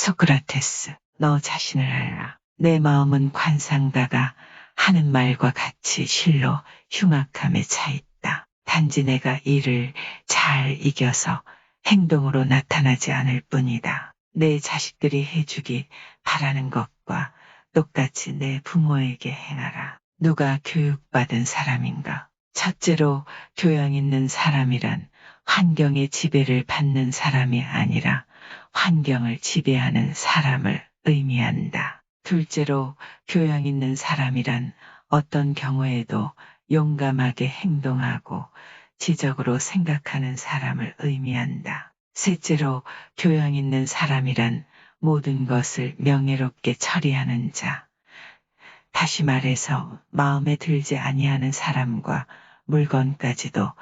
소크라테스, 너 자신을 알라. 내 마음은 관상다가 하는 말과 같이 실로 흉악함에 차 있다. 단지 내가 이를 잘 이겨서 행동으로 나타나지 않을 뿐이다. 내 자식들이 해주기 바라는 것과 똑같이 내 부모에게 행하라. 누가 교육받은 사람인가? 첫째로 교양 있는 사람이란 환경의 지배를 받는 사람이 아니라 환경을 지배하는 사람을 의미한다. 둘째로 교양 있는 사람이란 어떤 경우에도 용감하게 행동하고 지적으로 생각하는 사람을 의미한다. 셋째로 교양 있는 사람이란 모든 것을 명예롭게 처리하는 자. 다시 말해서 마음에 들지 아니하는 사람과 물건까지도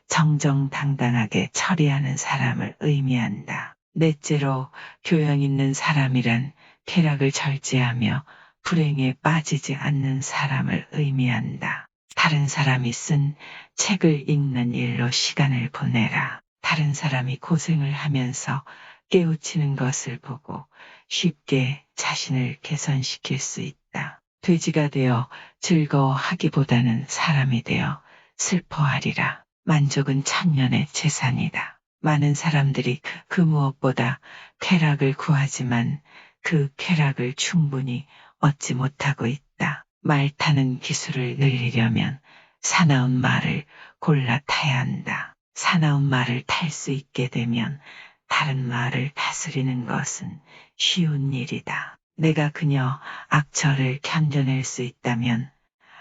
정정당당하게 처리하는 사람을 의미한다. 넷째로 교양 있는 사람이란 쾌락을 절제하며 불행에 빠지지 않는 사람을 의미한다. 다른 사람이 쓴 책을 읽는 일로 시간을 보내라. 다른 사람이 고생을 하면서 깨우치는 것을 보고 쉽게 자신을 개선시킬 수 있다. 돼지가 되어 즐거워하기보다는 사람이 되어 슬퍼하리라. 만족은 천년의 재산이다. 많은 사람들이 그 무엇보다 쾌락을 구하지만 그 쾌락을 충분히 얻지 못하고 있다. 말 타는 기술을 늘리려면 사나운 말을 골라 타야 한다. 사나운 말을 탈 수 있게 되면 다른 말을 다스리는 것은 쉬운 일이다. 내가 그녀 악처를 견뎌낼 수 있다면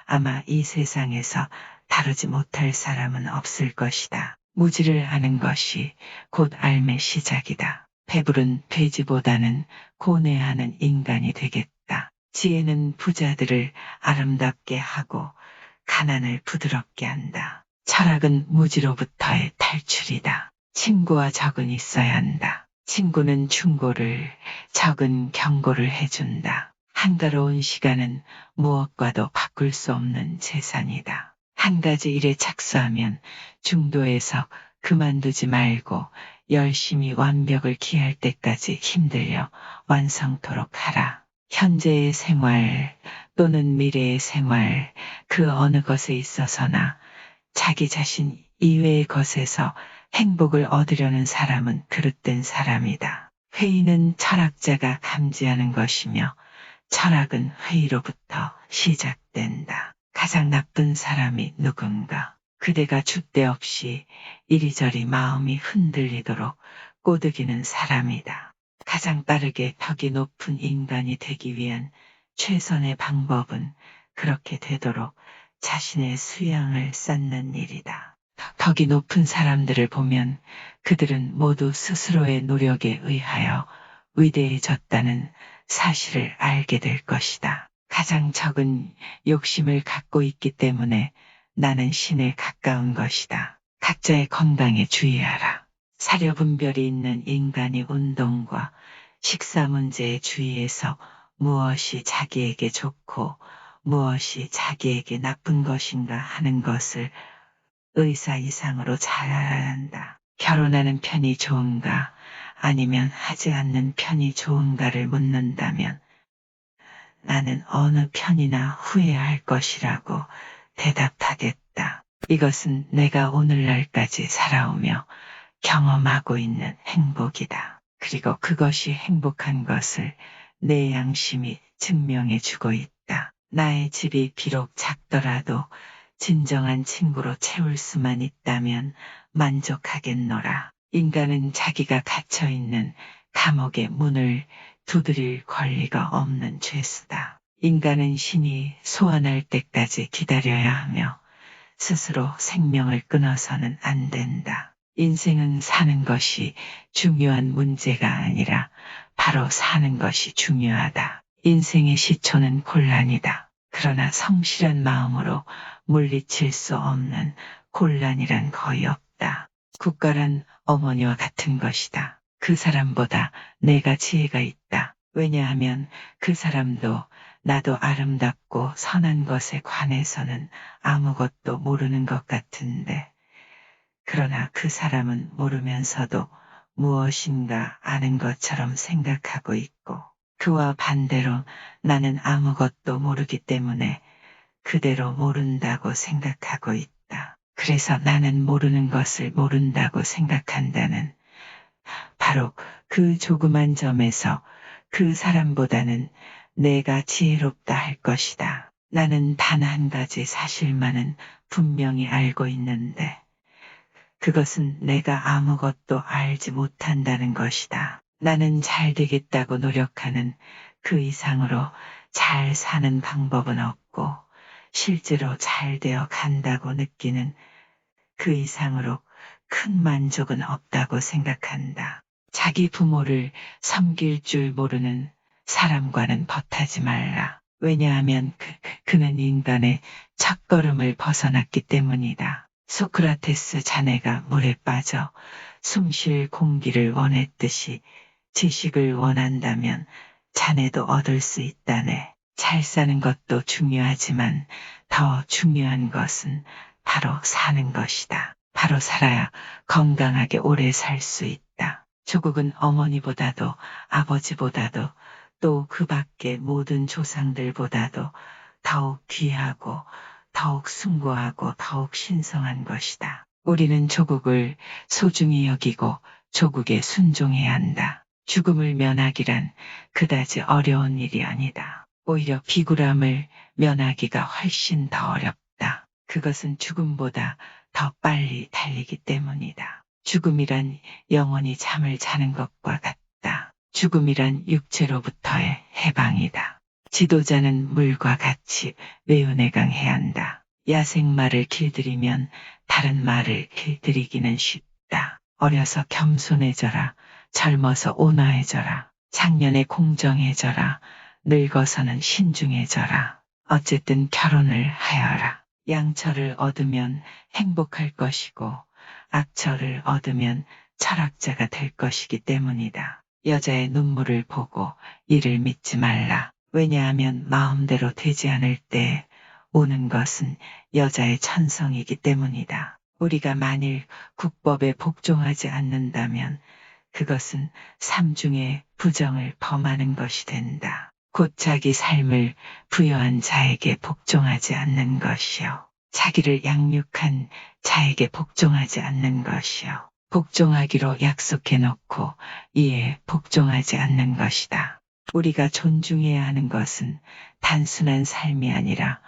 아마 이 세상에서 다루지 못할 사람은 없을 것이다. 무지를 아는 것이 곧 삶의 시작이다. 배부른 돼지보다는 고뇌하는 인간이 되겠다. 지혜는 부자들을 아름답게 하고 가난을 부드럽게 한다. 철학은 무지로부터의 탈출이다. 친구와 적은 있어야 한다. 친구는 충고를, 적은 경고를 해준다. 한가로운 시간은 무엇과도 바꿀 수 없는 재산이다. 한 가지 일에 착수하면 중도에서 그만두지 말고 열심히 완벽을 기할 때까지 힘들려 완성토록 하라. 현재의 생활 또는 미래의 생활 그 어느 것에 있어서나 자기 자신 이외의 것에서 행복을 얻으려는 사람은 그릇된 사람이다. 회의는 철학자가 감지하는 것이며 철학은 회의로부터 시작된다. 가장 나쁜 사람이 누군가? 그대가 줏대 없이 이리저리 마음이 흔들리도록 꼬드기는 사람이다. 가장 빠르게 덕이 높은 인간이 되기 위한 최선의 방법은 그렇게 되도록 자신의 수양을 쌓는 일이다. 덕이 높은 사람들을 보면 그들은 모두 스스로의 노력에 의하여 위대해졌다는 사실을 알게 될 것이다. 가장 적은 욕심을 갖고 있기 때문에 나는 신에 가까운 것이다. 각자의 건강에 주의하라. 사려분별이 있는 인간이 운동과 식사 문제에 주의해서 무엇이 자기에게 좋고 무엇이 자기에게 나쁜 것인가 하는 것을 의사 이상으로 잘 알아야 한다. 결혼하는 편이 좋은가 아니면 하지 않는 편이 좋은가를 묻는다면 나는 어느 편이나 후회할 것이라고 대답하겠다. 이것은 내가 오늘날까지 살아오며 경험하고 있는 행복이다. 그리고 그것이 행복한 것을 내 양심이 증명해 주고 있다. 나의 집이 비록 작더라도 진정한 친구로 채울 수만 있다면 만족하겠노라. 인간은 자기가 갇혀있는 감옥의 문을 두드릴 권리가 없는 죄수다. 인간은 신이 소환할 때까지 기다려야 하며 스스로 생명을 끊어서는 안 된다. 인생은 사는 것이 중요한 문제가 아니라 바로 사는 것이 중요하다. 인생의 시초는 곤란이다. 그러나 성실한 마음으로 물리칠 수 없는 곤란이란 거의 없다. 국가란 어머니와 같은 것이다. 그 사람보다 내가 지혜가 있다. 왜냐하면 그 사람도 나도 아름답고 선한 것에 관해서는 아무것도 모르는 것 같은데 그러나 그 사람은 모르면서도 무엇인가 아는 것처럼 생각하고 있고, 그와 반대로 나는 아무것도 모르기 때문에 그대로 모른다고 생각하고 있다. 그래서 나는 모르는 것을 모른다고 생각한다는 바로 그 조그만 점에서 그 사람보다는 내가 지혜롭다 할 것이다. 나는 단 한 가지 사실만은 분명히 알고 있는데 그것은 내가 아무것도 알지 못한다는 것이다. 나는 잘 되겠다고 노력하는 그 이상으로 잘 사는 방법은 없고 실제로 잘 되어 간다고 느끼는 그 이상으로 큰 만족은 없다고 생각한다. 자기 부모를 섬길 줄 모르는 사람과는 벗하지 말라. 왜냐하면 그는 인간의 첫걸음을 벗어났기 때문이다. 소크라테스 자네가 물에 빠져 숨 쉴 공기를 원했듯이 지식을 원한다면 자네도 얻을 수 있다네. 잘 사는 것도 중요하지만 더 중요한 것은 바로 사는 것이다. 바로 살아야 건강하게 오래 살 수 있다. 조국은 어머니보다도 아버지보다도 또 그 밖의 모든 조상들보다도 더욱 귀하고 더욱 숭고하고 더욱 신성한 것이다. 우리는 조국을 소중히 여기고 조국에 순종해야 한다. 죽음을 면하기란 그다지 어려운 일이 아니다. 오히려 비굴함을 면하기가 훨씬 더 어렵다. 그것은 죽음보다 더 빨리 달리기 때문이다. 죽음이란 영원히 잠을 자는 것과 같다. 죽음이란 육체로부터의 해방이다. 지도자는 물과 같이 외운해강해야 한다. 야생마를 길들이면 다른 말을 길들이기는 쉽다. 어려서 겸손해져라. 젊어서 온화해져라. 작년에 공정해져라. 늙어서는 신중해져라. 어쨌든 결혼을 하여라. 양처를 얻으면 행복할 것이고 악처를 얻으면 철학자가 될 것이기 때문이다. 여자의 눈물을 보고 이를 믿지 말라. 왜냐하면 마음대로 되지 않을 때 오는 것은 여자의 천성이기 때문이다. 우리가 만일 국법에 복종하지 않는다면 그것은 삼중의 부정을 범하는 것이 된다. 곧 자기 삶을 부여한 자에게 복종하지 않는 것이요. 자기를 양육한 자에게 복종하지 않는 것이요. 복종하기로 약속해 놓고 이에 복종하지 않는 것이다. 우리가 존중해야 하는 것은 단순한 삶이 아니라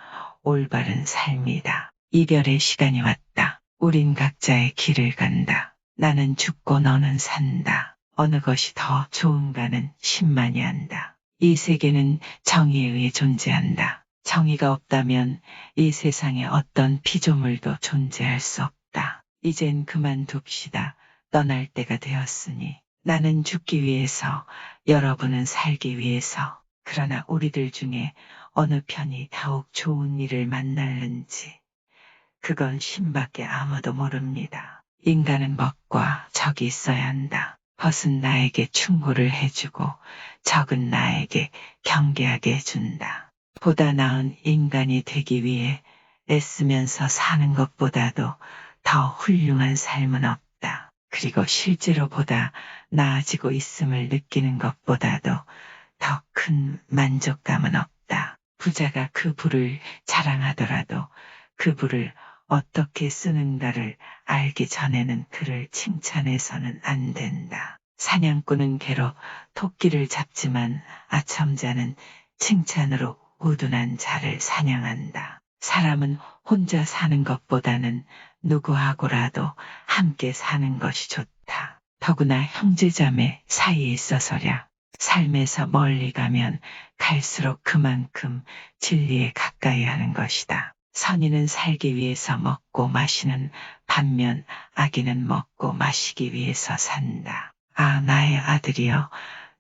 올바른 삶이다. 이별의 시간이 왔다. 우린 각자의 길을 간다. 나는 죽고 너는 산다. 어느 것이 더 좋은가는 신만이 안다. 이 세계는 정의에 의해 존재한다. 정의가 없다면 이 세상에 어떤 피조물도 존재할 수 없다. 이젠 그만둡시다. 떠날 때가 되었으니. 나는 죽기 위해서, 여러분은 살기 위해서. 그러나 우리들 중에 어느 편이 더욱 좋은 일을 만날는지 그건 신밖에 아무도 모릅니다. 인간은 먹과 적이 있어야 한다. 벗은 나에게 충고를 해주고 적은 나에게 경계하게 해준다. 보다 나은 인간이 되기 위해 애쓰면서 사는 것보다도 더 훌륭한 삶은 없다. 그리고 실제로 보다 나아지고 있음을 느끼는 것보다도 더 큰 만족감은 없다. 부자가 그 부를 자랑하더라도 그 부를 어떻게 쓰는가를 알기 전에는 그를 칭찬해서는 안 된다. 사냥꾼은 개로 토끼를 잡지만 아첨자는 칭찬으로 우둔한 자를 사냥한다. 사람은 혼자 사는 것보다는 누구하고라도 함께 사는 것이 좋다. 더구나 형제자매 사이에 있어서랴. 삶에서 멀리 가면 갈수록 그만큼 진리에 가까이 하는 것이다. 선인은 살기 위해서 먹고 마시는 반면 악인은 먹고 마시기 위해서 산다. 아, 나의 아들이여,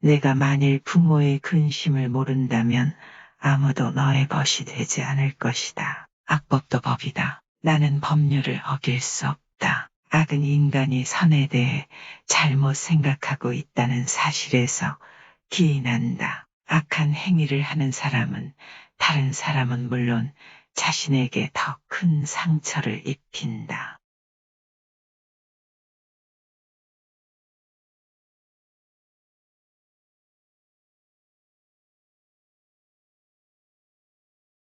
내가 만일 부모의 근심을 모른다면 아무도 너의 벗이 되지 않을 것이다. 악법도 법이다. 나는 법률을 어길 수 없다. 악은 인간이 선에 대해 잘못 생각하고 있다는 사실에서 기인한다. 악한 행위를 하는 사람은 다른 사람은 물론 자신에게 더 큰 상처를 입힌다.